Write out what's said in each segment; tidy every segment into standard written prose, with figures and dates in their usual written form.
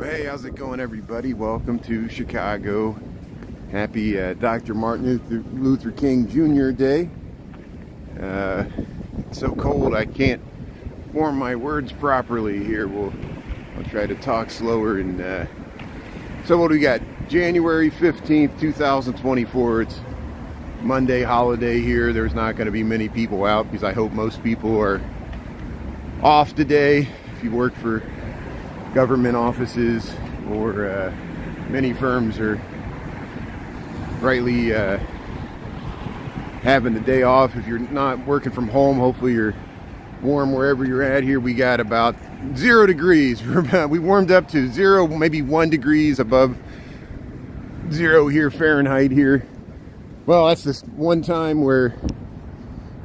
Hey, how's it going, everybody? Welcome to Chicago. Happy Dr. Martin Luther King Jr. Day. It's so cold I can't form my words properly here. I'll try to talk slower. And so what do we got? January 15th, 2024. It's Monday holiday here. There's not going to be many people out because I hope most people are off today. If you work for government offices or many firms are rightly having the day off. If you're not working from home, hopefully you're warm wherever you're at. Here we got about 0 degrees. We warmed up to 0, maybe 1 degrees above 0 here Fahrenheit here. Well, that's this one time where,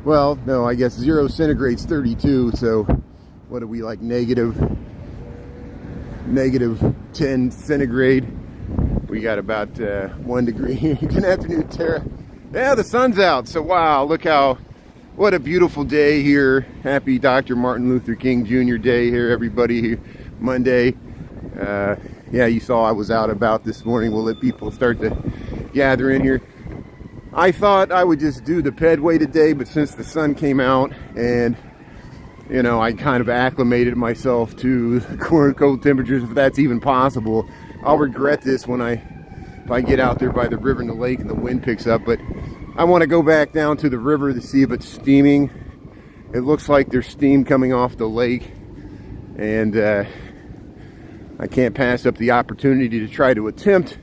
well, no, I guess 0 centigrade's 32. So what are we, like negative 10 centigrade? We got about 1 degree here. Good afternoon, Tara. Yeah, the sun's out. So wow, look what a beautiful day here. Happy Dr. Martin Luther King Jr. Day here, everybody. Here Monday. Yeah, you saw I was out about this morning. We'll let people start to gather in here. I thought I would just do the pedway today, but since the sun came out and you know, I kind of acclimated myself to cold temperatures, if that's even possible. I'll regret this if I get out there by the river and the lake and the wind picks up, but I want to go back down to the river to see if it's steaming. It looks like there's steam coming off the lake, and I can't pass up the opportunity to try to attempt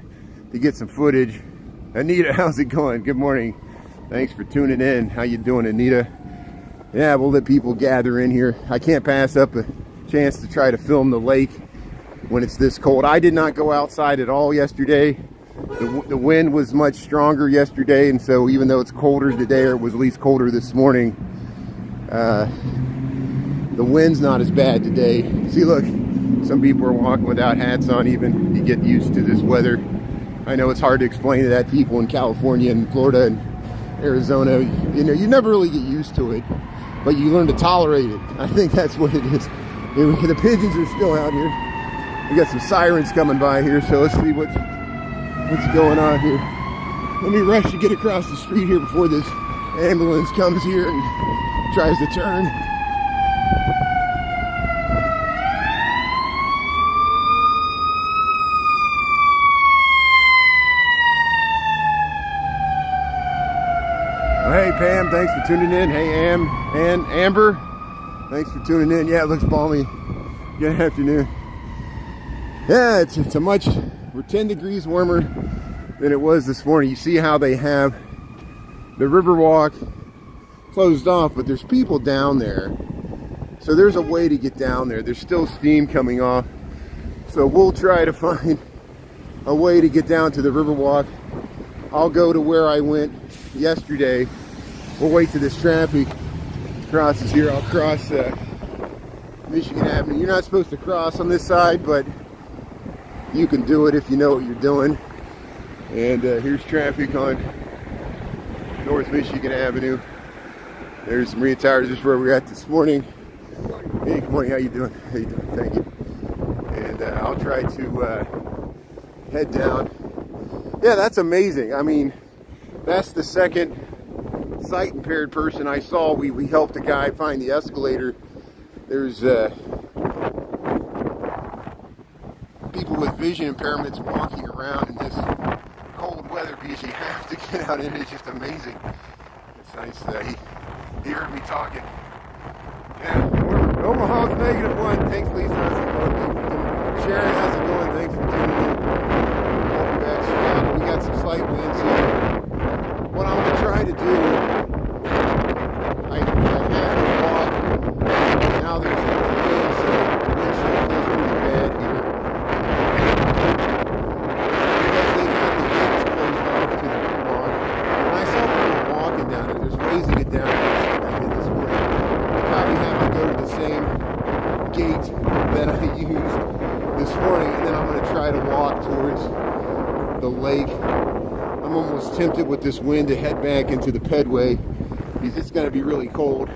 to get some footage. Anita, how's it going? Good morning. Thanks for tuning in. How you doing, Anita? Yeah, we'll let people gather in here. I can't pass up a chance to try to film the lake when it's this cold. I did not go outside at all yesterday. The wind was much stronger yesterday, and so even though it's colder today, or it was at least colder this morning, the wind's not as bad today. See, look, some people are walking without hats on even. You get used to this weather. I know it's hard to explain to that people in California and Florida and Arizona. You know, you never really get used to it, but you learn to tolerate it. I think that's what it is. The pigeons are still out here. We got some sirens coming by here, so let's see what's going on here. Let me rush to get across the street here before this ambulance comes here and tries to turn. Hey Pam, thanks for tuning in. Hey Amber, thanks for tuning in. Yeah, it looks balmy. Good afternoon. Yeah, we're 10 degrees warmer than it was this morning. You see how they have the Riverwalk closed off, but there's people down there. So there's a way to get down there. There's still steam coming off. So we'll try to find a way to get down to the Riverwalk. I'll go to where I went yesterday. We'll wait till this traffic crosses here. I'll cross Michigan Avenue. You're not supposed to cross on this side, but you can do it if you know what you're doing. And here's traffic on North Michigan Avenue. There's some retires. This is where we're at this morning. Hey, good morning. How you doing? How you doing? Thank you. And I'll try to head down. Yeah, that's amazing. I mean, that's the second sight impaired person I saw. We helped a guy find the escalator. There's people with vision impairments walking around in this cold weather because you have to get out in it. It's just amazing. It's nice. He heard me talking. Yeah, Omaha's -1. Thanks, Lisa. How's it going? Sharon, how's it going? Thanks for tuning in. Welcome back to Chicago. We got some slight winds here. What I'm going to try to do, I have to walk. Now there's no wind, so the windshield feels pretty bad here. Because they got the gates closed off to the Riverwalk. And I saw people walking down it. There's ways to get down there like I did this morning. I probably have to go to the same gate that I used this morning, and then I'm going to try to walk towards the lake. I'm almost tempted with this wind to head back into the pedway because it's going to be really cold.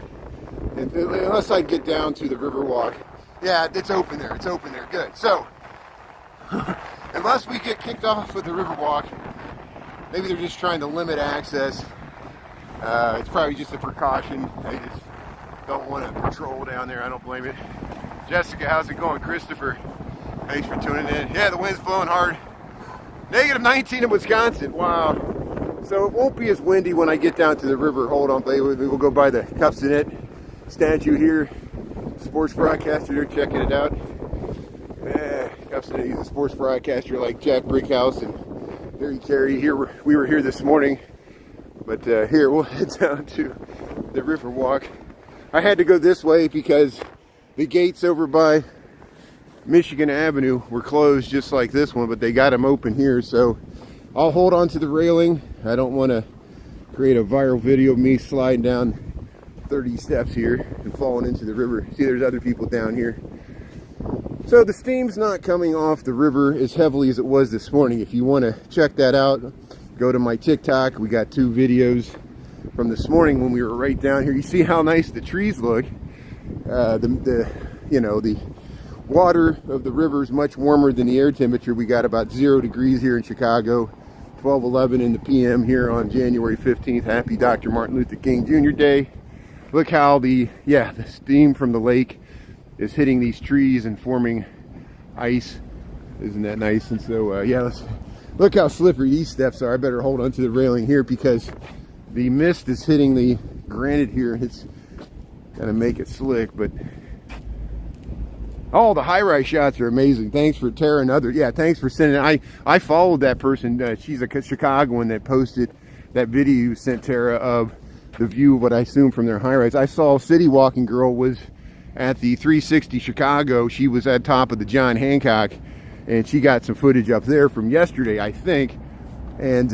And unless I get down to the Riverwalk. Yeah, it's open there. It's open there. Good. So unless we get kicked off with the Riverwalk. Maybe they're just trying to limit access. It's probably just a precaution. They just don't want to patrol down there. I don't blame it. Jessica, how's it going? Christopher, thanks for tuning in. Yeah, the wind's blowing hard. -19 in Wisconsin. Wow. So it won't be as windy when I get down to the river. Hold on, we'll go by the Cups in It statue here. Sports broadcaster, they're checking it out. Cups in It, he's a sports broadcaster like Jack Brickhouse and Harry Carey. We were here this morning, but here we'll head down to the Riverwalk. I had to go this way because the gates over by Michigan Avenue were closed just like this one, but they got them open here, so I'll hold on to the railing. I don't want to create a viral video of me sliding down 30 steps here and falling into the river. See, there's other people down here. So the steam's not coming off the river as heavily as it was this morning. If you want to check that out, go to my TikTok. We got 2 videos from this morning when we were right down here. You see how nice the trees look. The water of the river is much warmer than the air temperature. We got about 0 degrees here in Chicago. 12:11 in the PM here on January 15th. Happy Dr. Martin Luther King Jr. Day. Look how the steam from the lake is hitting these trees and forming ice. Isn't that nice? And so let's look how slippery these steps are. I better hold onto the railing here because the mist is hitting the granite here. It's gonna make it slick, but oh, the high-rise shots are amazing. Thanks for Tara and others. Yeah, thanks for sending it. I followed that person. She's a Chicagoan that posted that video you sent, Tara, of the view of what I assume from their high-rise. I saw City Walking Girl was at the 360 Chicago. She was at top of the John Hancock, and she got some footage up there from yesterday, I think. And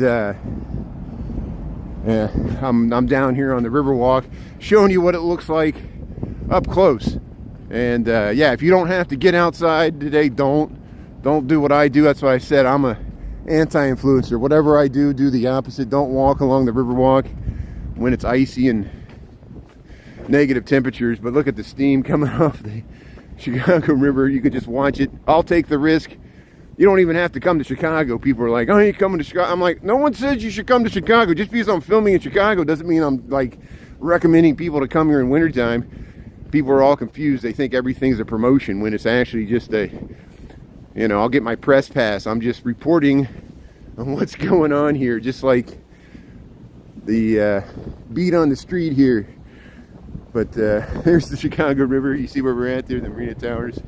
I'm down here on the Riverwalk showing you what it looks like up close. And if you don't have to get outside today, don't do what I do. That's why I said I'm a anti-influencer. Whatever I do the opposite. Don't walk along the Riverwalk when it's icy and negative temperatures. But look at the steam coming off the Chicago River. You can just watch it. I'll take the risk. You don't even have to come to Chicago. People are like, oh, you're coming to Chicago. I'm like, no one says you should come to Chicago. Just because I'm filming in Chicago doesn't mean I'm like recommending people to come here in wintertime. People are all confused. They think everything's a promotion when it's actually just I'll get my press pass. I'm just reporting on what's going on here, just like the beat on the street here. But there's the Chicago River. You see where we're at there, the Marina Towers.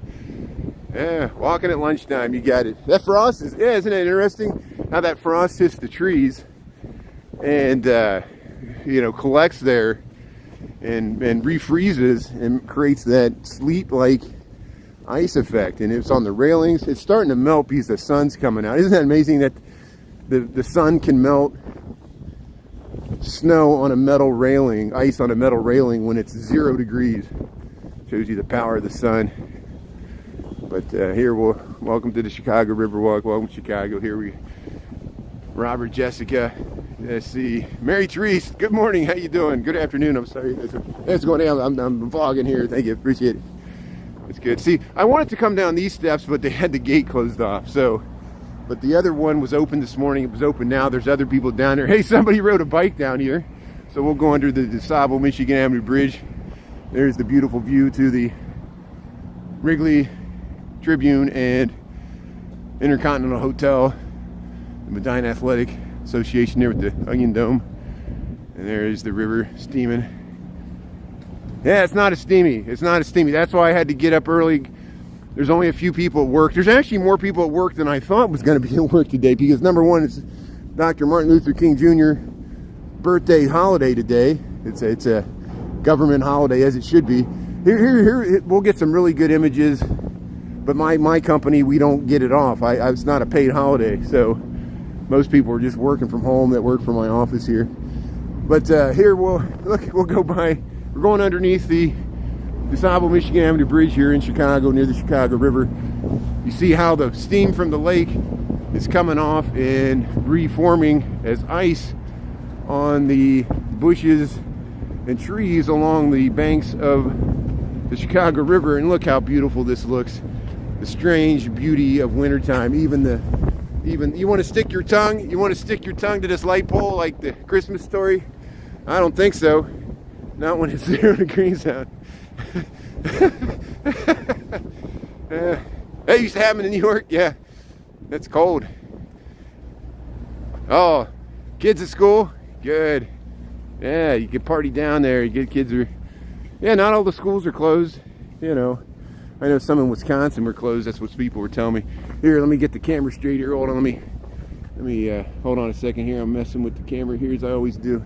Yeah, walking at lunchtime, you got it. That frost isn't it interesting how that frost hits the trees and collects there and refreezes and creates that sleet-like ice effect. And it's on the railings. It's starting to melt because the sun's coming out. Isn't that amazing that the sun can melt snow on a metal railing, ice on a metal railing when it's 0 degrees? Shows you the power of the sun. But here welcome to the Chicago Riverwalk. Welcome to Chicago. Here Robert, Jessica, let's see, Mary Therese, good morning, how you doing? Good afternoon, I'm sorry. It's going down. I'm vlogging here. Thank you, appreciate it. It's good. See, I wanted to come down these steps, but they had the gate closed off. But the other one was open this morning. It was open now. There's other people down there. Hey, somebody rode a bike down here. So we'll go under the DeSable Michigan Avenue Bridge. There's the beautiful view to the Wrigley Tribune and Intercontinental Hotel, the Medina Athletic Association there with the Onion Dome. And there's the river steaming. Yeah, it's not as steamy. That's why I had to get up early. There's only a few people at work. There's actually more people at work than I thought was going to be at work today because number one, it's Dr. Martin Luther King Jr. birthday holiday today. It's a government holiday, as it should be. Here we'll get some really good images, but my company, we don't get it off. It's not a paid holiday, so most people are just working from home that work for my office here. But here we'll go by. We're going underneath the DeSable Michigan Avenue Bridge here in Chicago, near the Chicago River. You see how the steam from the lake is coming off and reforming as ice on the bushes and trees along the banks of the Chicago River. And look how beautiful this looks. the strange beauty of wintertime. Even you want to stick your tongue to this light pole like the Christmas story? I don't think so. Not when it's 0 degrees out. That used to happen in New York. Yeah, that's cold. Oh, kids at school? Good. Yeah, you can party down there. You get kids yeah, not all the schools are closed. You know, I know some in Wisconsin were closed. That's what people were telling me. Here, let me get the camera straight here. Hold on, let me hold on a second here. I'm messing with the camera here as I always do.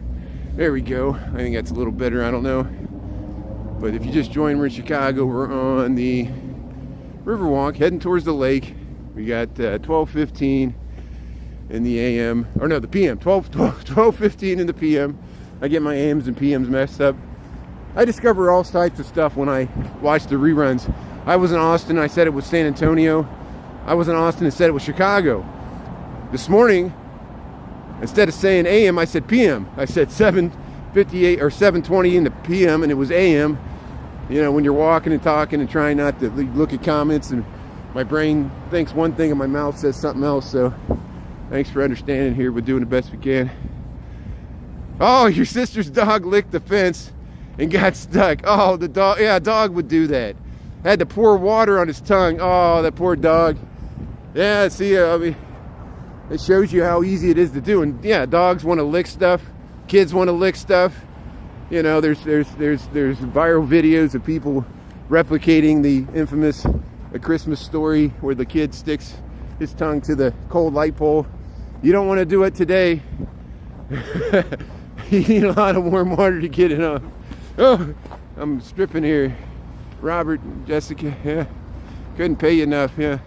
There we go. I think that's a little better. I don't know. But if you just joined, we're in Chicago. We're on the Riverwalk heading towards the lake. We got 12:15 in the AM, or no, the PM. 12:15 in the PM. I get my AMs and PMs messed up. I discover all types of stuff when I watch the reruns. I was in Austin, I said it was San Antonio. I was in Austin and said it was Chicago. This morning, instead of saying AM, I said PM. I said 7:58 or 7:20 in the PM, and it was AM. You know, when you're walking and talking and trying not to look at comments, and my brain thinks one thing and my mouth says something else. So thanks for understanding here. We're doing the best we can. Oh, your sister's dog licked the fence and got stuck. Oh, the dog. Yeah, a dog would do that. Had to pour water on his tongue. Oh, that poor dog. Yeah, see, I mean, it shows you how easy it is to do. And yeah, dogs want to lick stuff. Kids want to lick stuff. You know, there's viral videos of people replicating the infamous A Christmas Story where the kid sticks his tongue to the cold light pole. You don't want to do it today. You need a lot of warm water to get it off. Oh, I'm stripping here. Robert, Jessica, yeah. Couldn't pay you enough, yeah.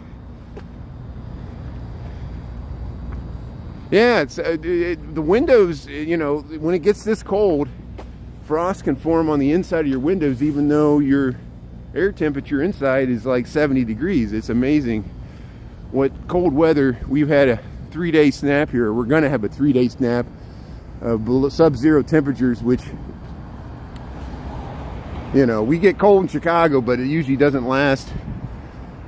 Yeah, it's the windows, you know, when it gets this cold, frost can form on the inside of your windows even though your air temperature inside is like 70 degrees. It's amazing what cold weather. We've had a 3-day snap here. We're going to have a 3-day snap of sub-zero temperatures, which, you know, we get cold in Chicago, but it usually doesn't last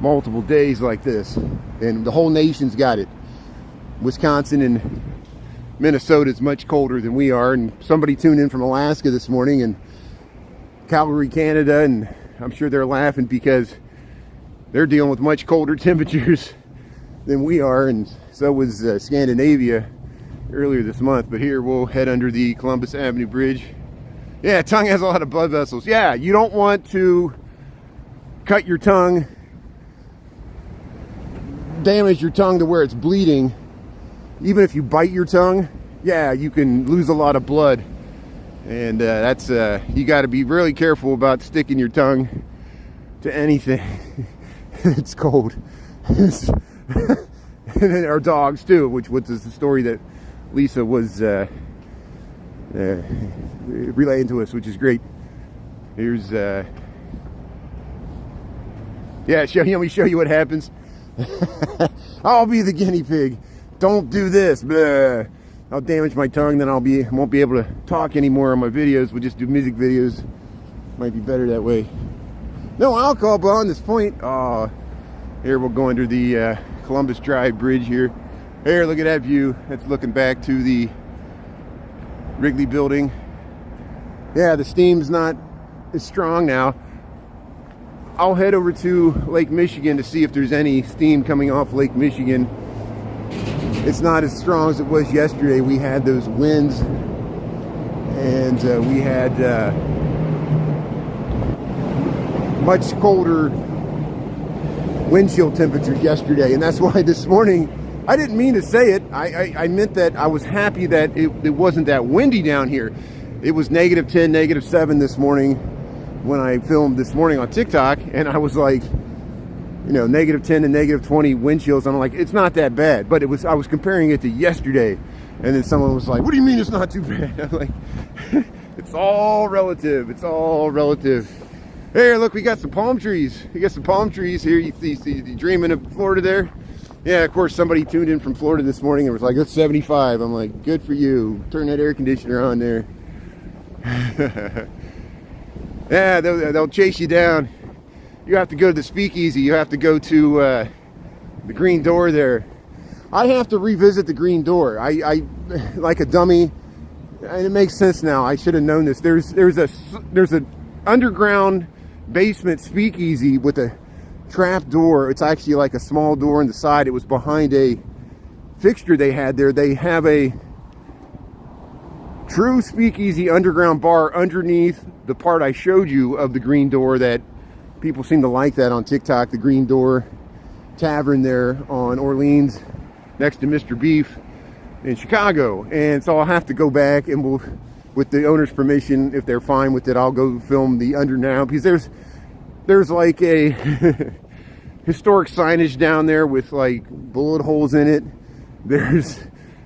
multiple days like this. And the whole nation's got it. Wisconsin and Minnesota is much colder than we are. And somebody tuned in from Alaska this morning, and Calgary, Canada, and I'm sure they're laughing because they're dealing with much colder temperatures than we are. And so was Scandinavia earlier this month. But here we'll head under the Columbus Avenue Bridge. Yeah, tongue has a lot of blood vessels. Yeah, you don't want to cut your tongue, damage your tongue to where it's bleeding. Even if you bite your tongue, yeah, you can lose a lot of blood. And that's, you got to be really careful about sticking your tongue to anything. It's cold. And then our dogs too, which is the story that Lisa was relaying to us, which is great. Here's, yeah, let me show you what happens. I'll be the guinea pig. Don't do this. Blah. I'll damage my tongue, then won't be able to talk anymore on my videos. We'll just do music videos. Might be better that way. No alcohol, but on this point, here we'll go under the Columbus Drive Bridge here. Here, look at that view. That's looking back to the Wrigley building. Yeah, the steam's not as strong now. I'll head over to Lake Michigan to see if there's any steam coming off Lake Michigan. It's not as strong as it was yesterday. We had those winds, and we had much colder windshield temperatures yesterday, and that's why this morning, I didn't mean to say it. I meant that I was happy that it wasn't that windy down here. It was -10, -7 this morning when I filmed this morning on TikTok, and I was like, you know, -10 and -20 wind chills. I'm like, it's not that bad. But I was comparing it to yesterday, and then someone was like, what do you mean it's not too bad? I'm like, it's all relative. It's all relative. Here, look, we got some palm trees. We got some palm trees here. You dreaming of Florida there? Yeah, of course, somebody tuned in from Florida this morning and was like, it's 75. I'm like, good for you. Turn that air conditioner on there. Yeah, they'll chase you down. you have to go to the speakeasy. You have to go to the Green Door there. I have to revisit the Green Door. I like a dummy, and it makes sense now. I should have known this. There's an underground basement speakeasy with a trap door. It's actually like a small door on the side. It was behind a fixture they had there. They have a true speakeasy underground bar underneath the part I showed you of the Green Door that people seem to like that on TikTok. The Green Door Tavern there on Orleans next to Mr. Beef in Chicago. And so I'll have to go back, and we'll, with the owner's permission, if they're fine with it, I'll go film the underground, because there's like a historic signage down there with like bullet holes in it.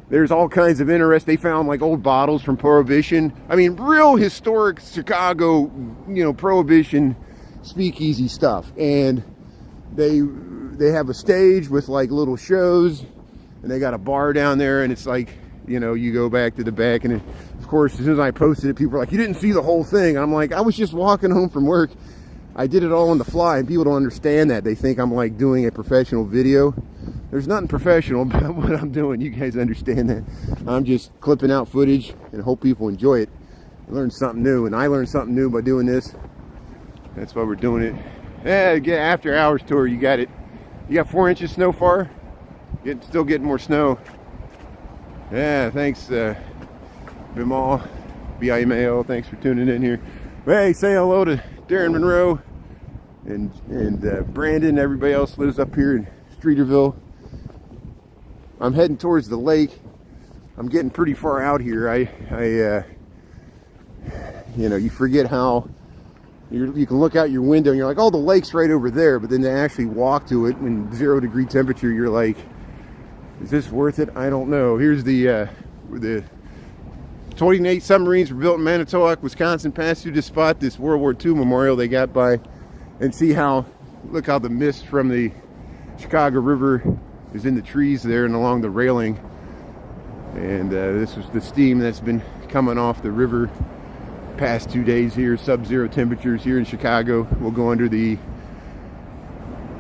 There's all kinds of interest. They found like old bottles from Prohibition. I mean, real historic Chicago, you know, Prohibition speakeasy stuff. And they have a stage with like little shows, and they got a bar down there, and it's like, you know, you go back to the back, and of course, as soon as I posted it, people were like, you didn't see the whole thing. And I'm like, I was just walking home from work. I did it all on the fly, and people don't understand that. They think I'm like doing a professional video. There's nothing professional about what I'm doing. You guys understand that. I'm just clipping out footage and hope people enjoy it. Learn something new, and I learned something new by doing this. That's why we're doing it. Yeah, get after hours tour. You got it. You got 4 inches so far. Still getting more snow. Yeah, thanks, Bimal, BIMAL. Thanks for tuning in here. Hey, say hello to Darren Monroe and Brandon. Everybody else lives up here in Streeterville. I'm heading towards the lake. I'm getting pretty far out here. You know, you forget how you can look out your window and you're like, oh, the lake's right over there. But then to actually walk to it in 0 degree temperature, you're like, is this worth it? I don't know. Here's the 28 submarines were built in Manitowoc, Wisconsin, passed through this spot, this World War II memorial they got by, and see how, look how the mist from the Chicago River is in the trees there and along the railing. And this was the steam that's been coming off the river past 2 days here. Sub-zero temperatures here in Chicago. We'll go under the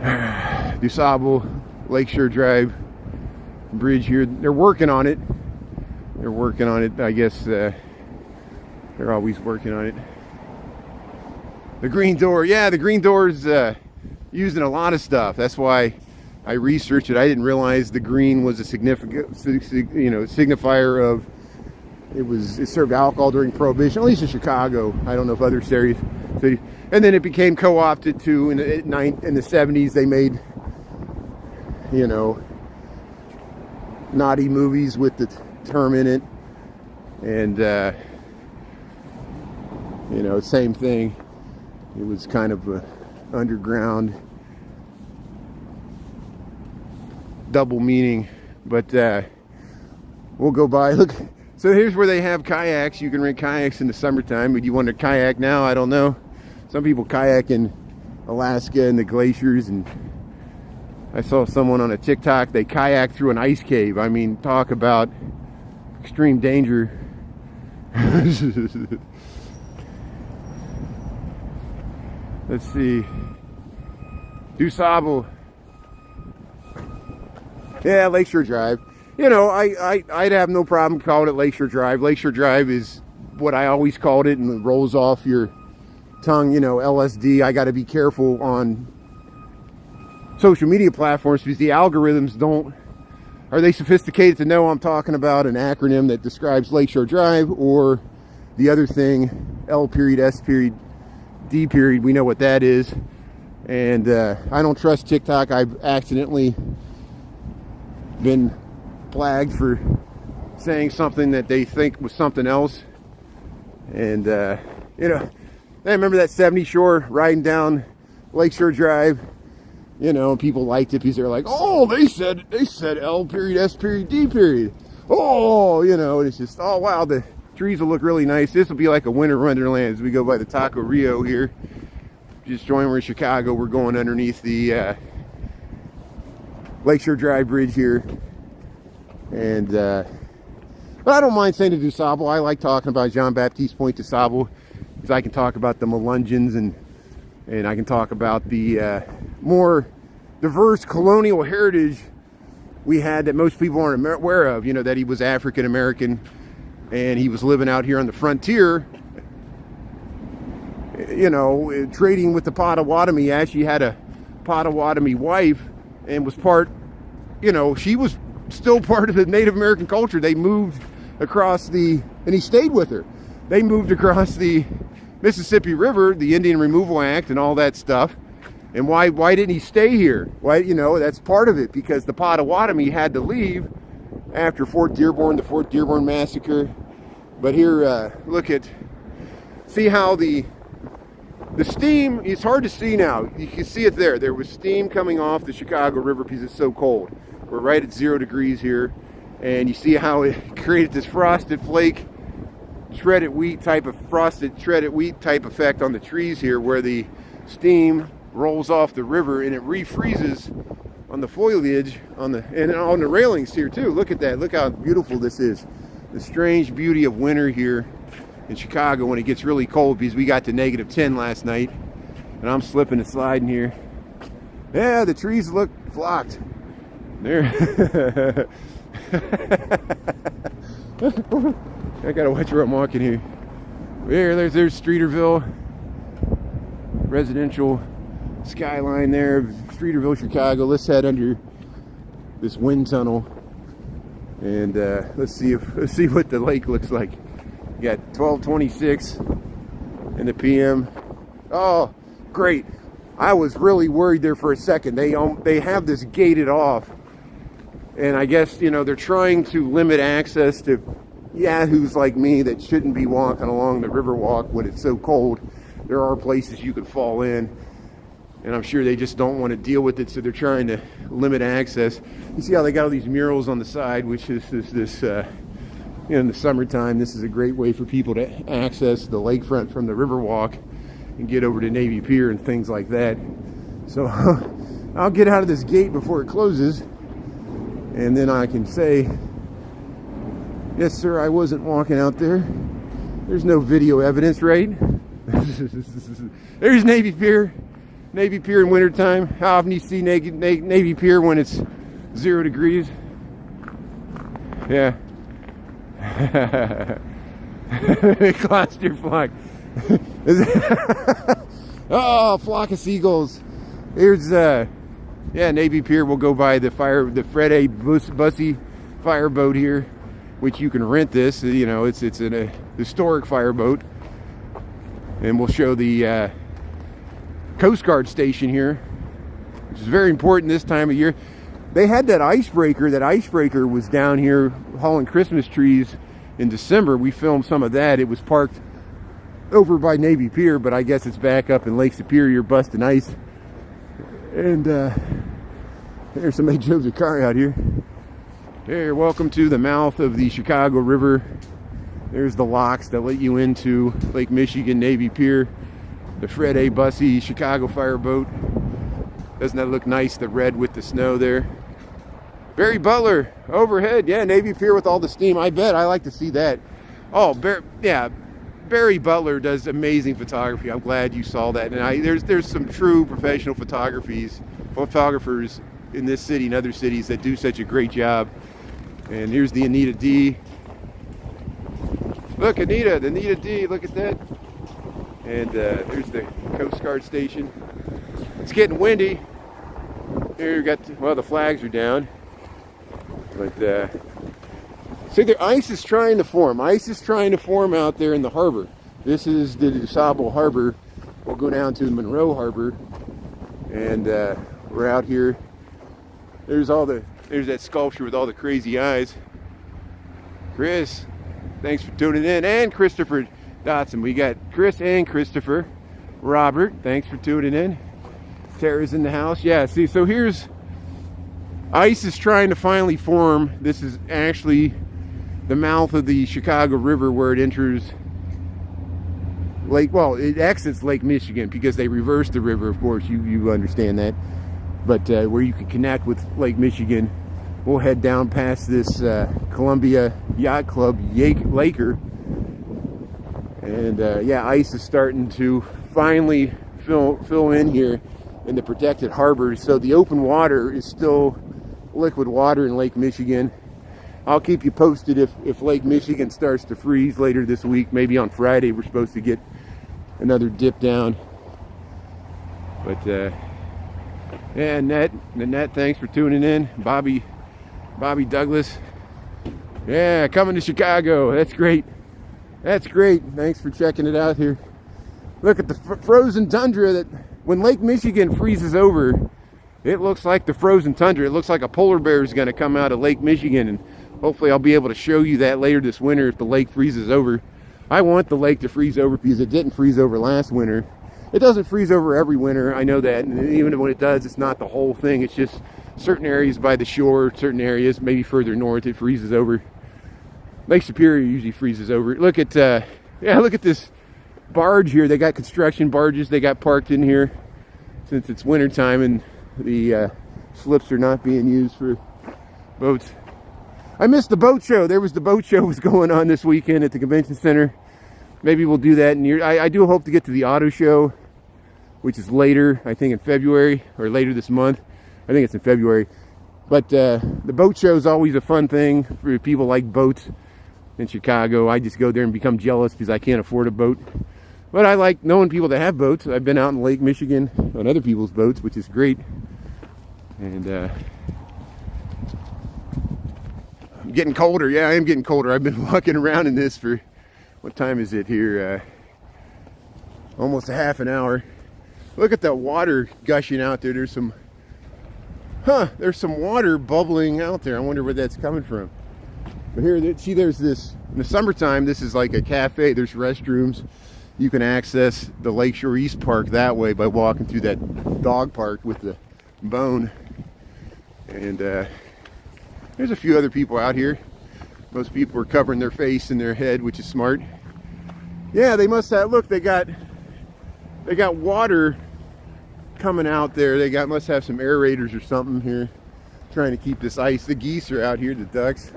DuSable Lakeshore Drive bridge here. They're working on it. They're working on it. I guess they're always working on it. The Green Door. Yeah, the Green Door is used in a lot of stuff. That's why I researched it. I didn't realize the green was a significant, you know, signifier of it served alcohol during Prohibition, at least in Chicago. I don't know if other cities. And then it became co-opted too in the 70s. They made, you know, naughty movies with the term in it, and you know, same thing. It was kind of a underground double meaning, but we'll go by. Look, so here's where they have kayaks. You can rent kayaks in the summertime. Would you want to kayak now? I don't know. Some people kayak in Alaska and the glaciers, and I saw someone on a TikTok, they kayak through an ice cave. I mean, talk about extreme danger. Let's see. DuSable. Yeah, Lakeshore Drive. You know, I'd have no problem calling it Lakeshore Drive. Lakeshore Drive is what I always called it, and it rolls off your tongue. You know, LSD. I got to be careful on social media platforms because the algorithms are they sophisticated to know I'm talking about an acronym that describes Lakeshore Drive, or the other thing, L period, S period, D period. We know what that is. And I don't trust TikTok. I've accidentally been flagged for saying something that they think was something else. And you know, I remember that 70 shore riding down Lakeshore Drive. You know, people liked it because they're like, oh, they said L period, S period, D period. Oh, you know, and it's just, oh wow, the trees will look really nice. This will be like a winter wonderland as we go by the Taco Rio here. Just joined, we're in Chicago. We're going underneath the Lakeshore Drive bridge here. And but I don't mind saying the DuSable. I like talking about Jean Baptiste Point DuSable because I can talk about the Melungeons and and I can talk about the more diverse colonial heritage we had that most people aren't aware of. You know, that he was African American and he was living out here on the frontier, you know, trading with the Potawatomi. He actually had a Potawatomi wife and was part, you know, she was still part of the Native American culture. They moved across and he stayed with her. They moved across the Mississippi River, the Indian Removal Act and all that stuff. And why didn't he stay here? Why, you know, that's part of it, because the Potawatomi had to leave after Fort Dearborn, the Fort Dearborn Massacre. But here, see how the steam, it's hard to see now. You can see it there. There was steam coming off the Chicago River because it's so cold. We're right at 0 degrees here. And you see how it created this frosted flake, frosted shredded wheat type effect on the trees here, where the steam rolls off the river and it refreezes on the foliage and on the railings here too. Look at that. Look how beautiful this is. The strange beauty of winter here in Chicago when it gets really cold, because we got to -10 last night and I'm slipping and sliding here. Yeah, the trees look flocked. There. I gotta watch where I'm walking here. There's Streeterville residential skyline there, Streeterville, Chicago. Let's head under this wind tunnel and let's see what the lake looks like. You got 12:26 in the PM. Oh, great! I was really worried there for a second. They have this gated off. And I guess, you know, they're trying to limit access to yahoos like me that shouldn't be walking along the Riverwalk when it's so cold. There are places you could fall in, and I'm sure they just don't want to deal with it, so they're trying to limit access. You see how they got all these murals on the side, which is this you know, in the summertime, this is a great way for people to access the lakefront from the Riverwalk and get over to Navy Pier and things like that. So I'll get out of this gate before it closes. And then I can say, yes, sir, I wasn't walking out there. There's no video evidence, right? There's Navy Pier. Navy Pier in wintertime. How often do you see Navy Pier when it's 0 degrees? Yeah. Cluster flock. Oh, flock of seagulls. Here's yeah, Navy Pier. Will go by the Fred A. Bussey fireboat here, which you can rent this. You know, it's in a historic fireboat, and we'll show the Coast Guard station here, which is very important this time of year. They had that icebreaker. That icebreaker was down here hauling Christmas trees in December. We filmed some of that. It was parked over by Navy Pier, but I guess it's back up in Lake Superior busting ice. And there's somebody drove their car out here. Here, welcome to the mouth of the Chicago River. There's the locks that let you into Lake Michigan, Navy Pier. The Fred A. Bussey Chicago fireboat. Doesn't that look nice, the red with the snow there? Barry Butler overhead. Yeah, Navy Pier with all the steam. I bet. I like to see that. Oh, yeah. Barry Butler does amazing photography. I'm glad you saw that. And there's some true professional photographers in this city and other cities that do such a great job. And here's the Anita D. Look, the Anita D. Look at that. And there's the Coast Guard station. It's getting windy. Here you got, the flags are down. But see, the ice is trying to form. Ice is trying to form out there in the harbor. This is the DuSable Harbor. We'll go down to Monroe Harbor, and we're out here. There's that sculpture with all the crazy eyes. Chris, thanks for tuning in, and Christopher Dotson. We got Chris and Christopher. Robert, thanks for tuning in. Tara's in the house. Yeah, see, so here's ice is trying to finally form. This is actually the mouth of the Chicago River where it enters it exits Lake Michigan, because they reversed the river, of course, you understand that. But where you can connect with Lake Michigan, we'll head down past this Columbia Yacht Club Laker. And yeah, ice is starting to finally fill in here in the protected harbors. So the open water is still liquid water in Lake Michigan. I'll keep you posted if Lake Michigan starts to freeze later this week. Maybe on Friday we're supposed to get another dip down. But yeah, Annette, thanks for tuning in. Bobby Douglas, yeah, coming to Chicago. That's great. That's great. Thanks for checking it out here. Look at the frozen tundra. That when Lake Michigan freezes over, it looks like the frozen tundra. It looks like a polar bear is going to come out of Lake Michigan, and hopefully I'll be able to show you that later this winter if the lake freezes over. I want the lake to freeze over because it didn't freeze over last winter. It doesn't freeze over every winter, I know that, and even when it does, it's not the whole thing. It's just certain areas by the shore, certain areas, maybe further north, it freezes over. Lake Superior usually freezes over. Look at look at this barge here. They got construction barges they got parked in here since it's winter time and the slips are not being used for boats. I missed the boat show. The boat show was going on this weekend at the convention center. Maybe we'll do that I do hope to get to the auto show, which is later, I think in February, or later this month. I think it's in February. But the boat show is always a fun thing for people like boats in Chicago. I just go there and become jealous because I can't afford a boat. But I like knowing people that have boats. I've been out in Lake Michigan on other people's boats, which is great. And I'm getting colder. Yeah, I am getting colder. I've been walking around in this for, what time is it here? Almost a half an hour. Look at that water gushing out there. There's some water bubbling out there. I wonder where that's coming from. But here, see, there's this, in the summertime, this is like a cafe. There's restrooms. You can access the Lakeshore East Park that way by walking through that dog park with the bone. And there's a few other people out here. Most people are covering their face and their head, which is smart. Yeah, they must have, look, they got water coming out there. They must have some aerators or something here trying to keep this ice. The geese are out here, the ducks.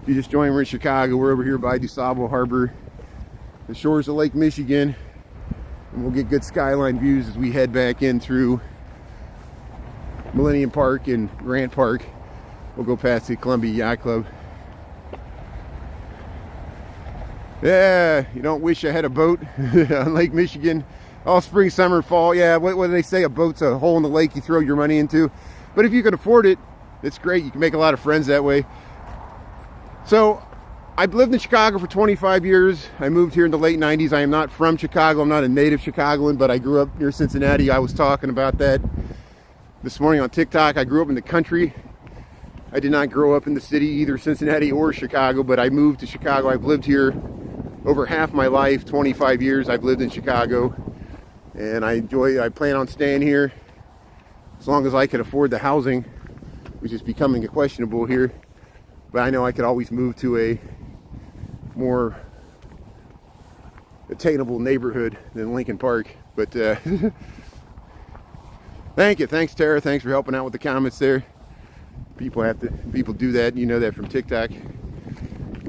If you just joined, we're in Chicago. We're over here by DuSable Harbor, the shores of Lake Michigan, and we'll get good skyline views as we head back in through Millennium Park and Grant Park. We'll go past the Columbia Yacht Club. Yeah, you don't wish I had a boat on Lake Michigan. All spring, summer, fall. Yeah, what do they say? A boat's a hole in the lake you throw your money into. But if you can afford it, it's great. You can make a lot of friends that way. So I've lived in Chicago for 25 years. I moved here in the late 90s. I am not from Chicago. I'm not a native Chicagoan, but I grew up near Cincinnati. I was talking about that this morning on TikTok. I grew up in the country. I did not grow up in the city, either Cincinnati or Chicago, but I moved to Chicago. I've lived here over half my life, 25 years I've lived in Chicago. And I plan on staying here as long as I can afford the housing, which is becoming questionable here. But I know I could always move to a more attainable neighborhood than Lincoln Park. But thank you. Thanks, Tara. Thanks for helping out with the comments there. People do that. You know that from TikTok.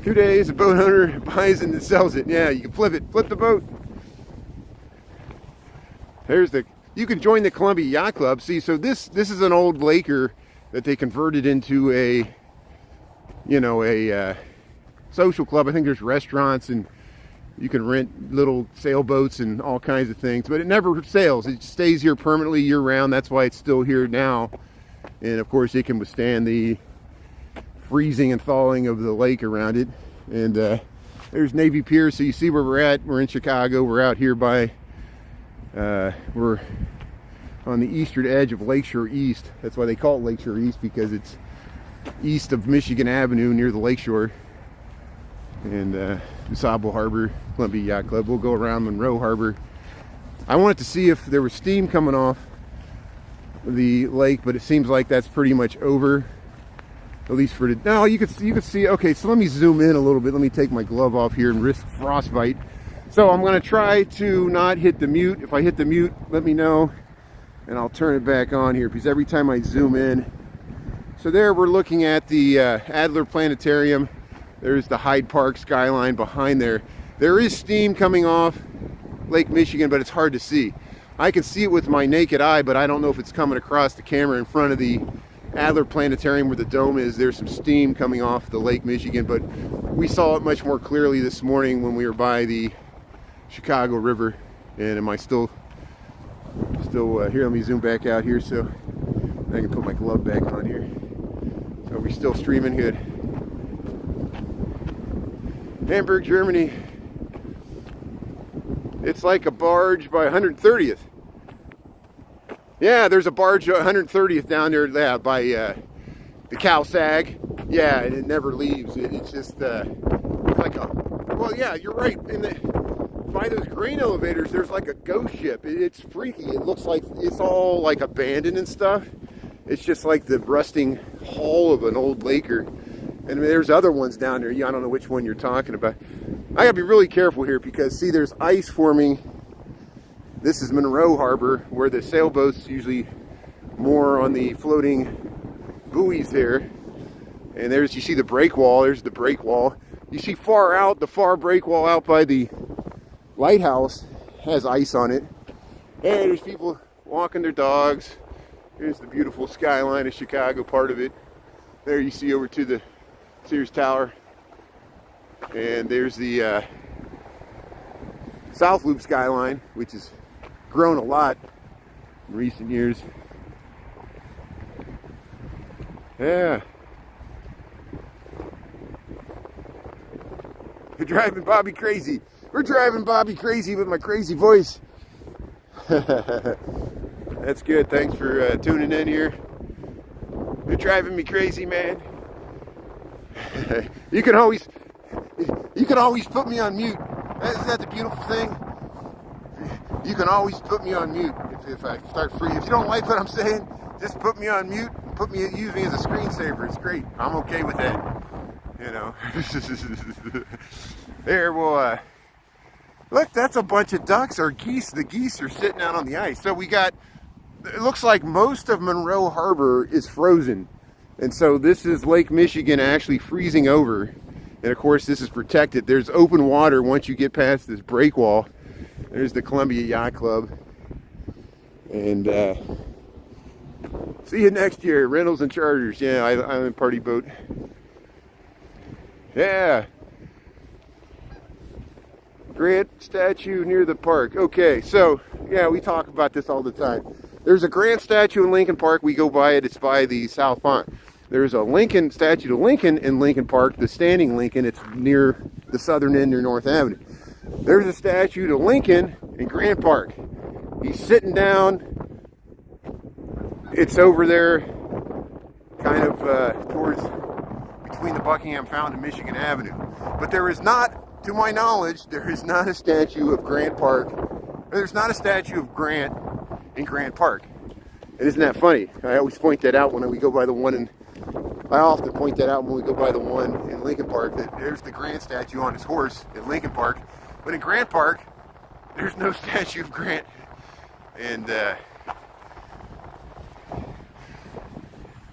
2 days, a boat owner buys it and sells it. Yeah, you can flip the boat. You can join the Columbia Yacht Club. See, so this is an old laker that they converted into a social club. I think there's restaurants and you can rent little sailboats and all kinds of things, but it never sails. It stays here permanently year round. That's why it's still here now. And of course it can withstand the freezing and thawing of the lake around it. And there's Navy Pier. So you see where we're at. We're in Chicago. We're out here by we're on the eastern edge of Lakeshore East. That's why they call it Lakeshore East, because it's east of Michigan Avenue near the lakeshore. And DuSable Harbor, Columbia Yacht Club. We'll go around Monroe Harbor. I wanted to see if there was steam coming off the lake, but it seems like that's pretty much over, at least for the, no, you could see. Okay, so let me zoom in a little bit. Let me take my glove off here and risk frostbite. So I'm going to try to not hit the mute. If I hit the mute, let me know and I'll turn it back on here, because every time I zoom in. So there we're looking at the Adler Planetarium. There's the Hyde Park skyline behind there. There is steam coming off Lake Michigan, but it's hard to see. I can see it with my naked eye, but I don't know if it's coming across the camera in front of the Adler Planetarium where the dome is. There's some steam coming off the Lake Michigan, but we saw it much more clearly this morning when we were by the Chicago River. And am I still here? Let me zoom back out here so I can put my glove back on here. Are we still streaming? Good. Hamburg, Germany. It's like a barge by 130th. Yeah, there's a barge 130th down there, by the Cal Sag. Yeah, and it never leaves. It's just like a, well, yeah, you're right. By those grain elevators, there's like a ghost ship. It's freaky. It looks like it's all like abandoned and stuff. It's just like the rusting hull of an old laker. And I mean, there's other ones down there. Yeah, I don't know which one you're talking about. I gotta be really careful here because, see, there's ice forming. This is Monroe Harbor, where the sailboats usually moor on the floating buoys there. And there's, you see the break wall. There's the break wall. You see far out, the far break wall out by the lighthouse has ice on it. And there's people walking their dogs. Here's the beautiful skyline of Chicago, part of it. There you see over to the Sears Tower. And there's the South Loop skyline, which has grown a lot in recent years. Yeah. You're driving Bobby crazy. We're driving Bobby crazy with my crazy voice. That's good. Thanks for tuning in here. You're driving me crazy, man. You can always put me on mute. Isn't that the beautiful thing? You can always put me on mute if I start free. If you don't like what I'm saying, just put me on mute. Use me as a screensaver. It's great. I'm okay with that. You know. There, well, look, that's a bunch of ducks or geese. The geese are sitting out on the ice. So we got, it looks like most of Monroe Harbor is frozen. And so this is Lake Michigan actually freezing over. And of course, this is protected. There's open water once you get past this break wall. There's the Columbia Yacht Club. And see you next year, rentals and charters. Yeah, Island Party Boat. Yeah. Grant statue near the park. Okay, so yeah, we talk about this all the time. There's a Grant statue in Lincoln Park. We go by it. It's by the South Pond. There's a Lincoln statue to Lincoln in Lincoln Park, the standing Lincoln. It's near the southern end near North Avenue. There's a statue to Lincoln in Grant Park. He's sitting down. It's over there, kind of towards between the Buckingham Fountain and Michigan Avenue. But there is not, to my knowledge, there is not a statue of Grant Park. There's not a statue of Grant in Grant Park. And isn't that funny? I always point that out when we go by the one in, I often point that out when we go by the one in Lincoln Park, that there's the Grant statue on his horse in Lincoln Park. But in Grant Park, there's no statue of Grant. And,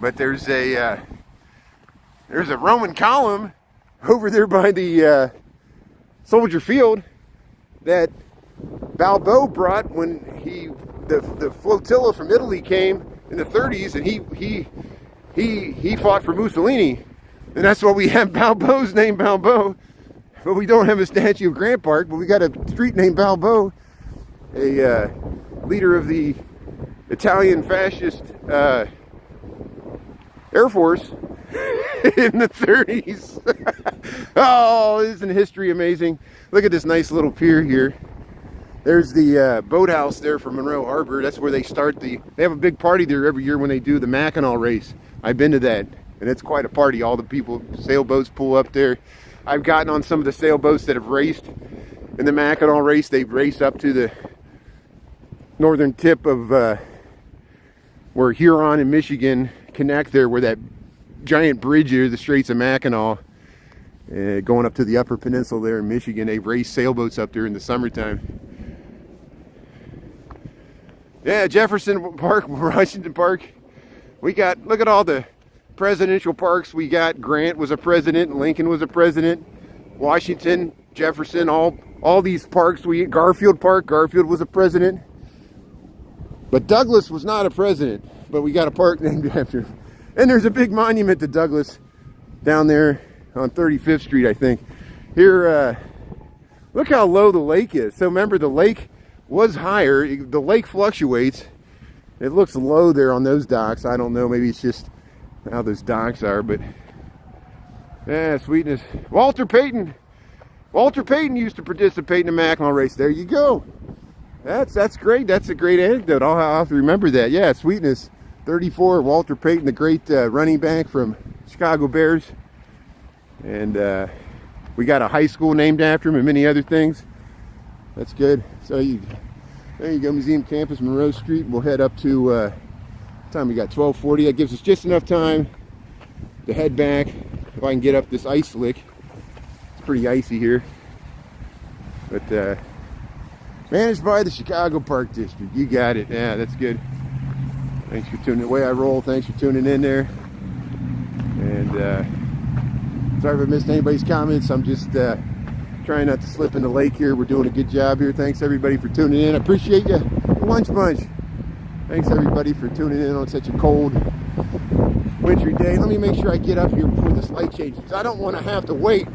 but there's a Roman column over there by the Soldier Field that Balboa brought when the flotilla from Italy came in the 30s, and he fought for Mussolini, and that's why we have Balboa's name Balboa, but we don't have a statue of Grant Park, but we got a street named Balboa, a leader of the Italian fascist Air Force in the 30s. Oh, isn't history amazing? Look at this nice little pier here. There's the boathouse there for Monroe Harbor. That's where they start they have a big party there every year when they do the Mackinac race. I've been to that, and it's quite a party. All the people, sailboats pull up there. I've gotten on some of the sailboats that have raced in the Mackinac race. They race up to the northern tip of where Huron and Michigan connect there, where that giant bridge is, the Straits of Mackinac, going up to the Upper Peninsula there in Michigan. They race sailboats up there in the summertime. Yeah, Jefferson Park, Washington Park. We got, look at all the presidential parks we got. Grant was a president, Lincoln was a president, Washington, Jefferson, all these parks. Garfield Park, Garfield was a president. But Douglas was not a president, but we got a park named after him. And there's a big monument to Douglas down there on 35th Street, I think. Here, look how low the lake is. So remember, the lake was higher. The lake fluctuates. It looks low there on those docks. I don't know, maybe it's just how those docks are, but yeah, sweetness. Walter Payton used to participate in the Mackinac race. There you go. That's great. That's a great anecdote. I'll have to remember that. Yeah, sweetness. 34, Walter Payton, the great running back from Chicago Bears. And we got a high school named after him and many other things. That's good. So there you go, Museum Campus, Monroe Street. We'll head up to, what time we got, 12:40. That gives us just enough time to head back if I can get up this ice lick. It's pretty icy here. But managed by the Chicago Park District. You got it. Yeah, that's good. Thanks for tuning in. The way I roll, thanks for tuning in there. And sorry if I missed anybody's comments. I'm just trying not to slip in the lake here. We're doing a good job here. Thanks everybody for tuning in. I appreciate you. Lunch bunch. Thanks everybody for tuning in on such a cold, wintry day. Let me make sure I get up here before this light changes. I don't want to have to wait.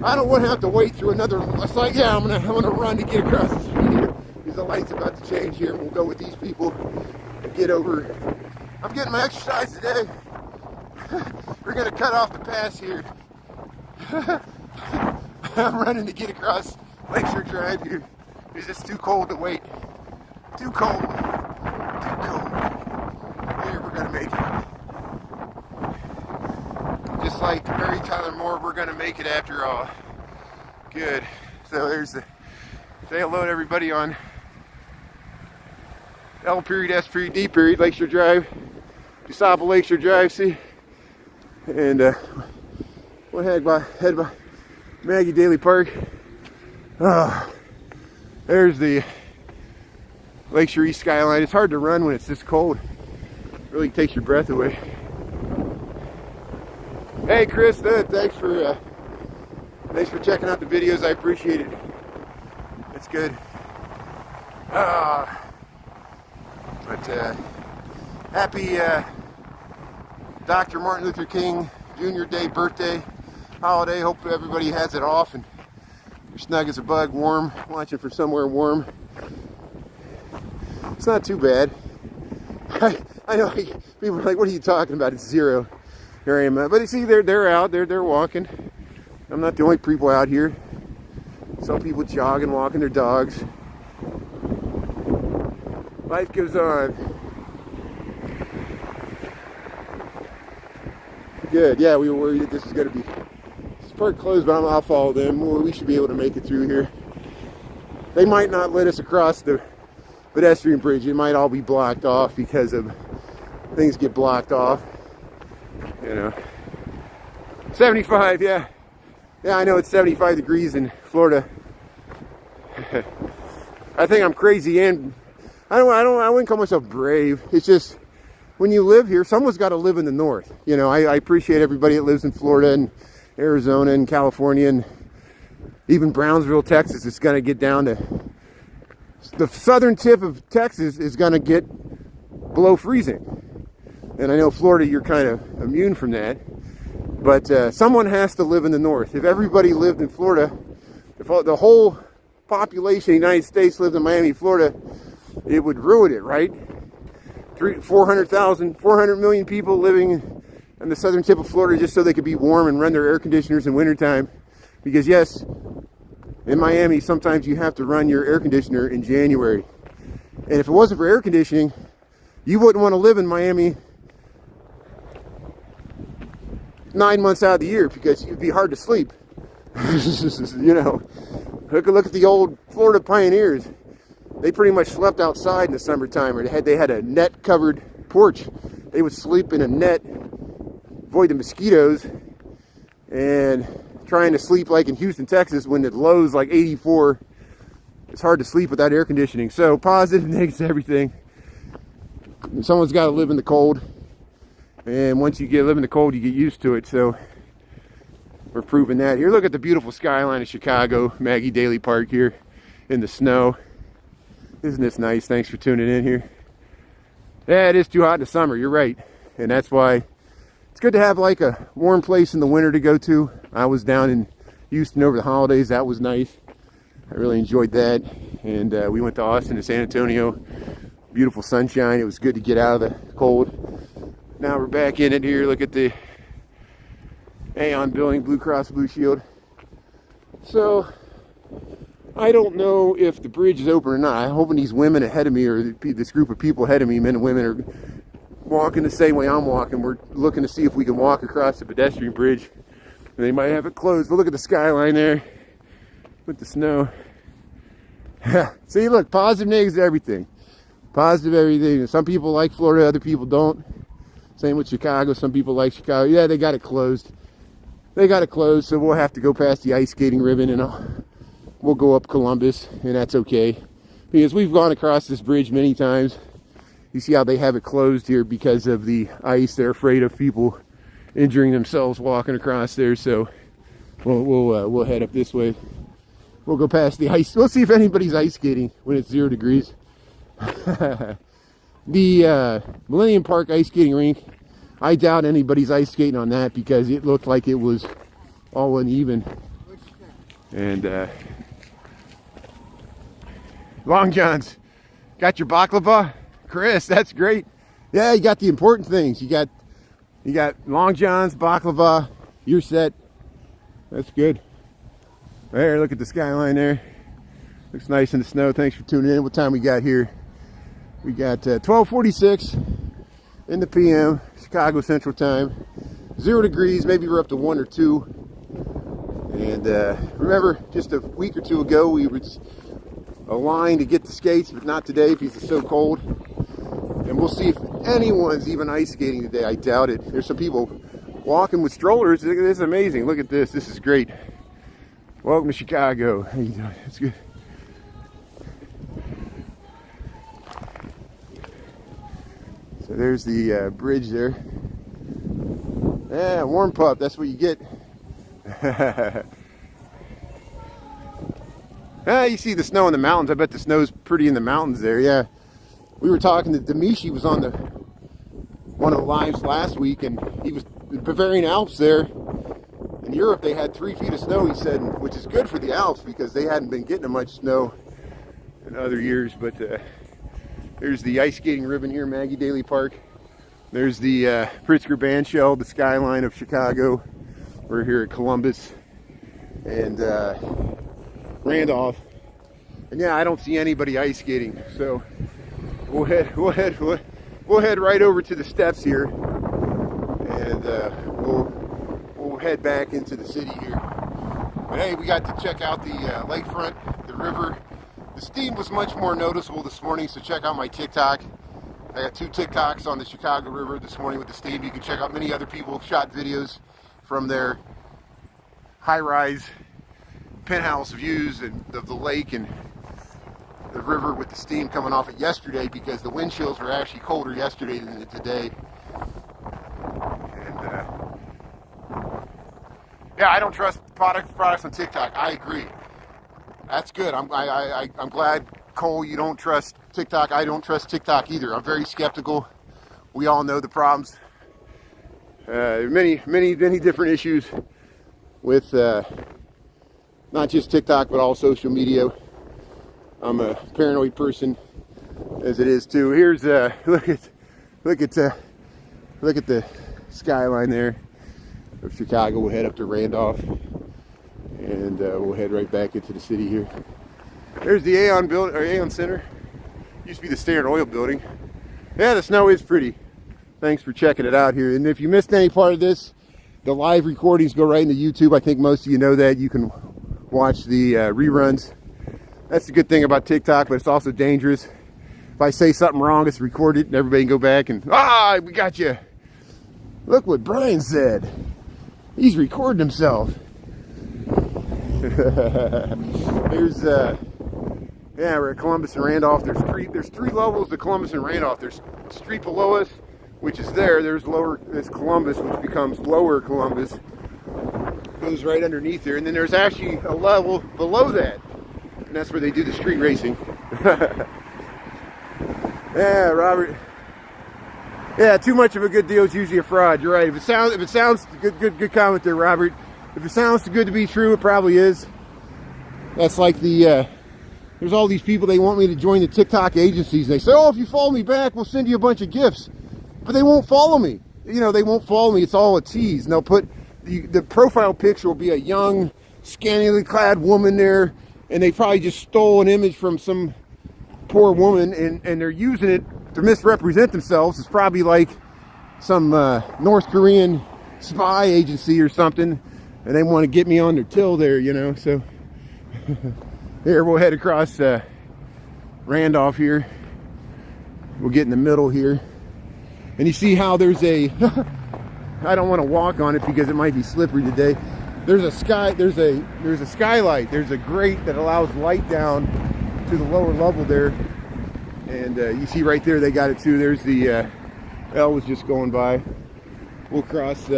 I don't want to have to wait through another. It's like, yeah, I'm gonna run to get across the street here because the light's about to change here. We'll go with these people and get over. I'm getting my exercise today. We're gonna cut off the pass here. I'm running to get across Lakeshore Drive here because it's too cold to wait. Too cold. Too cold. Here, we're gonna make it. Just like Mary Tyler Moore, we're gonna make it after all. Good. So there's the say hello to everybody on L period S period D period Lakeshore Drive. DeSable Lakeshore Drive, see? And we'll head by Maggie Daley Park. There's the Lakeshore East skyline. It's hard to run when it's this cold. It really takes your breath away. Hey Chris, thanks for checking out the videos. I appreciate it. It's good. Happy Dr. Martin Luther King Jr. Day birthday holiday. Hope everybody has it off and you're snug as a bug, warm, watching for somewhere warm. It's not too bad. I know people are like, what are you talking about? It's zero. Here I am. But you see, they're out. They're walking. I'm not the only people out here. Some people jogging, walking their dogs. Life goes on. Good. Yeah, we were worried that this is going to be park closed, but I'll follow them. We should be able to make it through here. They might not let us across the pedestrian bridge. It might all be blocked off because of things get blocked off. You know. 75, yeah. Yeah, I know it's 75 degrees in Florida. I think I'm crazy, and I wouldn't call myself brave. It's just when you live here, someone's got to live in the north. You know, I appreciate everybody that lives in Florida and Arizona and California and even Brownsville, Texas. It's going to get down to the southern tip of Texas is going to get below freezing. And I know Florida, you're kind of immune from that. But someone has to live in the north. If everybody lived in Florida, if the whole population of the United States lived in Miami, Florida, it would ruin it, right? 400 million people living on the southern tip of Florida just so they could be warm and run their air conditioners in wintertime. Because yes, in Miami, sometimes you have to run your air conditioner in January. And if it wasn't for air conditioning, you wouldn't want to live in Miami 9 months out of the year because it'd be hard to sleep. You know, look at the old Florida pioneers. They pretty much slept outside in the summertime, or they had a net covered porch. They would sleep in a net, avoid the mosquitoes, and trying to sleep like in Houston, Texas, when the low's like 84. It's hard to sleep without air conditioning. So positive, negative, everything. Someone's got to live in the cold. And once you live in the cold, you get used to it. So we're proving that here. Look at the beautiful skyline of Chicago, Maggie Daley Park here in the snow. Isn't this nice? Thanks for tuning in here. Yeah, it is too hot in the summer. You're right. And that's why it's good to have like a warm place in the winter to go to. I was down in Houston over the holidays. That was nice. I really enjoyed that. And we went to Austin and San Antonio. Beautiful sunshine. It was good to get out of the cold. Now we're back in it here. Look at the Aon building, Blue Cross Blue Shield. So I don't know if the bridge is open or not. I'm hoping these women ahead of me, or this group of people ahead of me, men and women, are walking the same way I'm walking. We're looking to see if we can walk across the pedestrian bridge. And they might have it closed. But look at the skyline there with the snow. See, look, positive, negatives, everything. Positive everything. Some people like Florida, other people don't. Same with Chicago. Some people like Chicago. Yeah, they got it closed. They got it closed, so we'll have to go past the ice skating ribbon, and we'll go up Columbus, and that's okay. Because we've gone across this bridge many times. You see how they have it closed here because of the ice. They're afraid of people injuring themselves walking across there, so we'll head up this way. We'll go past the ice. We'll see if anybody's ice skating when it's 0 degrees. The Millennium Park ice skating rink, I doubt anybody's ice skating on that because it looked like it was all uneven. And Long John's, got your baklava? Chris, that's great. Yeah, you got the important things. You got Long John's, baklava, you're set. That's good. There, look at the skyline there. Looks nice in the snow. Thanks for tuning in. What time we got here? We got 12:46 in the PM, Chicago Central Time. 0 degrees, maybe we're up to 1 or 2. And remember, just a week or two ago, we were a line to get the skates, but not today because it's so cold. And we'll see if anyone's even ice skating today. I doubt it. There's some people walking with strollers. This is amazing. Look at this. This is great. Welcome to Chicago. How you doing? It's good. So there's the bridge there. Yeah, warm pup. That's what you get. You see the snow in the mountains. I bet the snow's pretty in the mountains there. Yeah. We were talking to Demishi, was on one of the lives last week, and he was in the Bavarian Alps there. In Europe, they had 3 feet of snow, he said, which is good for the Alps because they hadn't been getting much snow in other years. But there's the ice skating ribbon here, Maggie Daley Park. There's the Pritzker Bandshell, the skyline of Chicago. We're here at Columbus and Randolph. And yeah, I don't see anybody ice skating, so we'll head right over to the steps here, and we'll head back into the city here. But hey, we got to check out the lakefront, the river. The steam was much more noticeable this morning, so check out my TikTok. I got 2 TikToks on the Chicago River this morning with the steam. You can check out many other people shot videos from their high-rise penthouse views of the lake and the river with the steam coming off it yesterday, because the wind chills were actually colder yesterday than today. And yeah, I don't trust products on TikTok. I agree. That's good. I'm glad, Cole, you don't trust TikTok. I don't trust TikTok either. I'm very skeptical. We all know the problems. Many different issues with not just TikTok, but all social media. I'm a paranoid person, as it is too. Here's look at the skyline there of Chicago. We'll head up to Randolph, and we'll head right back into the city here. There's the Aon building, or Aon Center. Used to be the Standard Oil building. Yeah, the snow is pretty. Thanks for checking it out here. And if you missed any part of this, the live recordings go right into YouTube. I think most of you know that. You can watch the reruns. That's the good thing about TikTok, but it's also dangerous. If I say something wrong, it's recorded, and everybody can go back and, we got you. Look what Brian said. He's recording himself. There's, yeah, we're at Columbus and Randolph. There's three levels to Columbus and Randolph. There's the street below us, which is there. There's Columbus, which becomes Lower Columbus. Goes right underneath there, and then there's actually a level below that. And that's where they do the street racing. Yeah, Robert Yeah, too much of a good deal is usually a fraud. You're right. If it sounds good comment there, Robert. If it sounds too good to be true, it probably is. That's like the there's all these people, they want me to join the TikTok agencies. They say, oh, if you follow me back, we'll send you a bunch of gifts. But they won't follow me. You know, they won't follow me. It's all a tease. And they'll put the profile picture will be a young, scantily clad woman there, and they probably just stole an image from some poor woman, and they're using it to misrepresent themselves. It's probably like some North Korean spy agency or something, and they want to get me on their till there, you know. So here, we'll head across Randolph here. We'll get in the middle here, and you see how there's a I don't want to walk on it because it might be slippery today. There's a skylight. There's a grate that allows light down to the lower level there, and you see right there they got it too. There's the L was just going by. We'll cross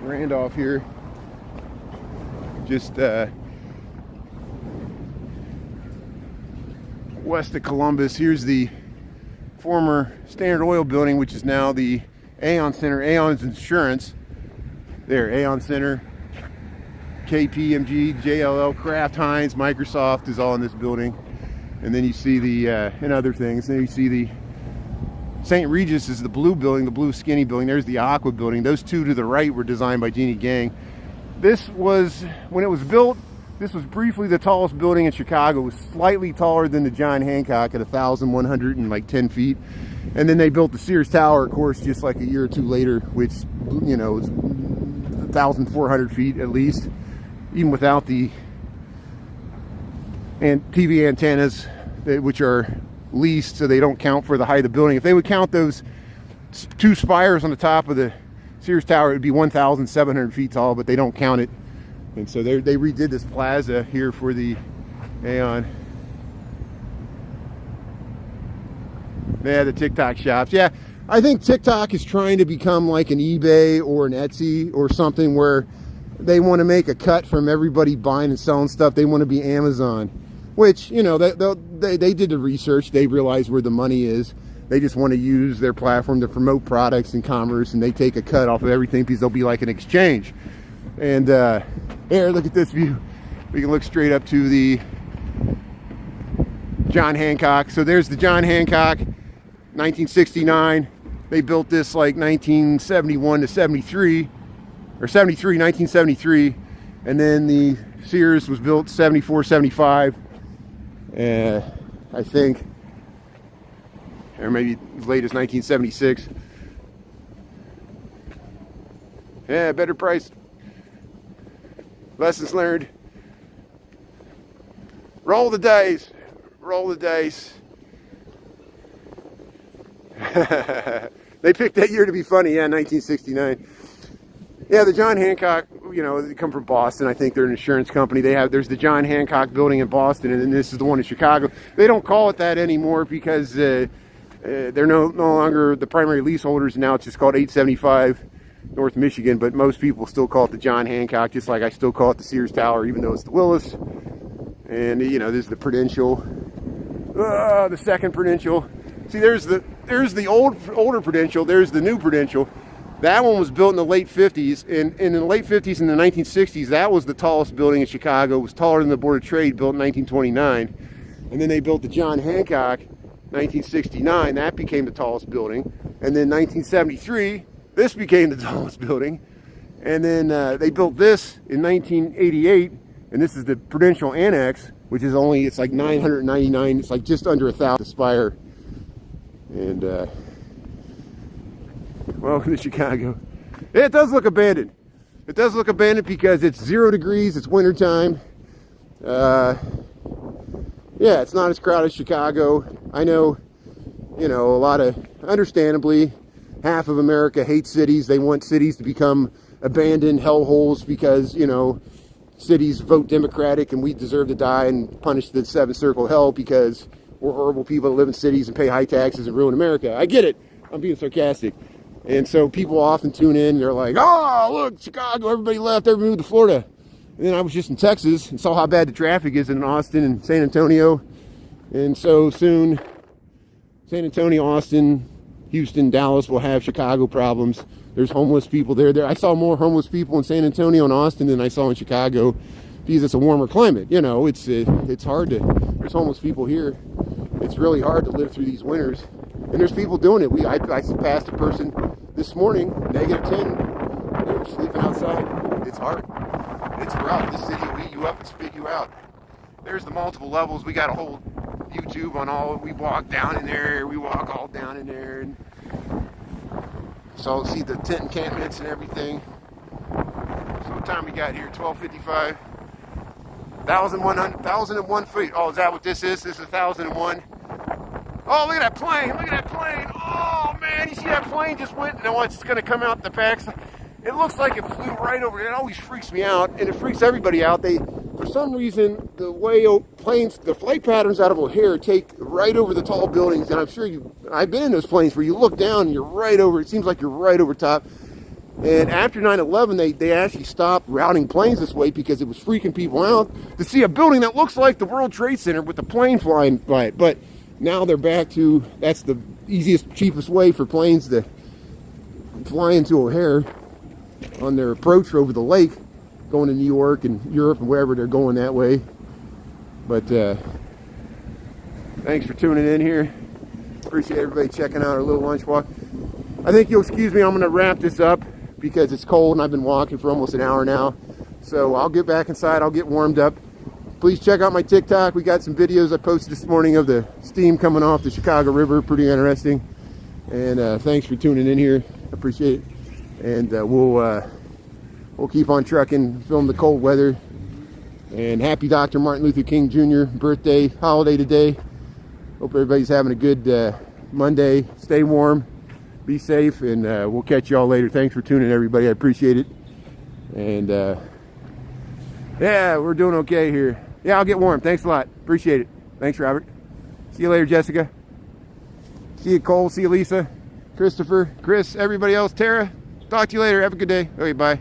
Randolph here, just west of Columbus. Here's the former Standard Oil building, which is now the Aon Center. Aon's Insurance. There, Aon Center, KPMG, JLL, Kraft Heinz, Microsoft is all in this building. And then you see the, and other things. Then you see the St. Regis is the blue building, the blue skinny building. There's the Aqua building. Those two to the right were designed by Jeannie Gang. This was, when it was built, this was briefly the tallest building in Chicago. It was slightly taller than the John Hancock at 1,110 feet. And then they built the Sears Tower, of course, just like a year or two later, which, you know, is 1,400 feet at least, even without the TV antennas, which are leased, so they don't count for the height of the building. If they would count those two spires on the top of the Sears Tower, it would be 1,700 feet tall, but they don't count it. And so they redid this plaza here for the Aon. Yeah, the TikTok shops. Yeah, I think TikTok is trying to become like an eBay or an Etsy or something where they want to make a cut from everybody buying and selling stuff. They want to be Amazon, which, you know, they did the research. They realize where the money is. They just want to use their platform to promote products and commerce, and they take a cut off of everything because they'll be like an exchange. And here, look at this view. We can look straight up to the John Hancock. So there's the John Hancock, 1969. They built this like 1971 to 73, or 73, 1973. And then the Sears was built 74, 75. I think, or maybe as late as 1976. Yeah, better price. Lessons learned. Roll the dice. Roll the dice. They picked that year to be funny. Yeah, 1969. Yeah, the John Hancock, you know, they come from Boston. I think they're an insurance company. There's the John Hancock building in Boston, and then this is the one in Chicago. They don't call it that anymore because they're no longer the primary leaseholders. Now it's just called 875 North Michigan, but most people still call it the John Hancock, just like I still call it the Sears Tower, even though it's the Willis. And, you know, there's the Prudential, the second Prudential. See, there's the older Prudential, there's the new Prudential. That one was built in the late 50s, and in the late 50s and the 1960s, that was the tallest building in Chicago. It was taller than the Board of Trade, built in 1929. And then they built the John Hancock, 1969. That became the tallest building. And then 1973, this became the tallest building. And then they built this in 1988, and this is the Prudential Annex, which is only, it's like 999, it's like just under 1,000 spire. And welcome to Chicago. It does look abandoned. It does look abandoned because it's 0 degrees, it's wintertime. Yeah, it's not as crowded as Chicago. I know, you know, a lot of, understandably, half of America hates cities. They want cities to become abandoned hellholes because, you know, cities vote Democratic and we deserve to die and punish the seventh circle of hell because we're horrible people that live in cities and pay high taxes and ruin America. I get it. I'm being sarcastic. And so people often tune in and they're like, oh, look, Chicago, everybody left, everybody moved to Florida. And then I was just in Texas and saw how bad the traffic is in Austin and San Antonio. And so soon, San Antonio, Austin, Houston, Dallas will have Chicago problems. There's homeless people there. I saw more homeless people in San Antonio and Austin than I saw in Chicago, because it's a warmer climate. You know, it's hard to, there's homeless people here. It's really hard to live through these winters, and there's people doing it. I passed a person this morning, -10. They were sleeping outside. It's hard. It's rough. This city will eat you up and spit you out. There's the multiple levels. We got a whole YouTube on all. We walk down in there. We walk all down in there, and so see the tent encampments and everything. So what time we got here? 12:55. 1,001 feet. Oh, is that what this is? This is 1,001. Oh, look at that plane. Look at that plane. Oh, man. You see that plane just went? Now it's going to come out the packs. It looks like it flew right over. It always freaks me out, and it freaks everybody out. For some reason, the way planes, the flight patterns out of O'Hare take right over the tall buildings, and I'm sure I've been in those planes where you look down and you're right over, it seems like you're right over top. And after 9/11, they actually stopped routing planes this way because it was freaking people out to see a building that looks like the World Trade Center with the plane flying by it. But now they're back to, that's the easiest, cheapest way for planes to fly into O'Hare on their approach over the lake, going to New York and Europe and wherever they're going that way. But thanks for tuning in here. Appreciate everybody checking out our little lunch walk. I think you'll excuse me, I'm going to wrap this up because it's cold and I've been walking for almost an hour now. So I'll get back inside, I'll get warmed up. Please check out my TikTok. We got some videos I posted this morning of the steam coming off the Chicago River. Pretty interesting. And thanks for tuning in here. Appreciate it. And we'll keep on trucking, film the cold weather. And happy Dr. Martin Luther King Jr. birthday holiday today. Hope everybody's having a good Monday. Stay warm, be safe, and we'll catch y'all later. Thanks for tuning in, everybody. I appreciate it. And yeah, we're doing okay here. Yeah, I'll get warm. Thanks a lot. Appreciate it. Thanks, Robert. See you later, Jessica. See you, Cole. See you, Lisa, Christopher, Chris, everybody else, Tara. Talk to you later. Have a good day. Okay, bye.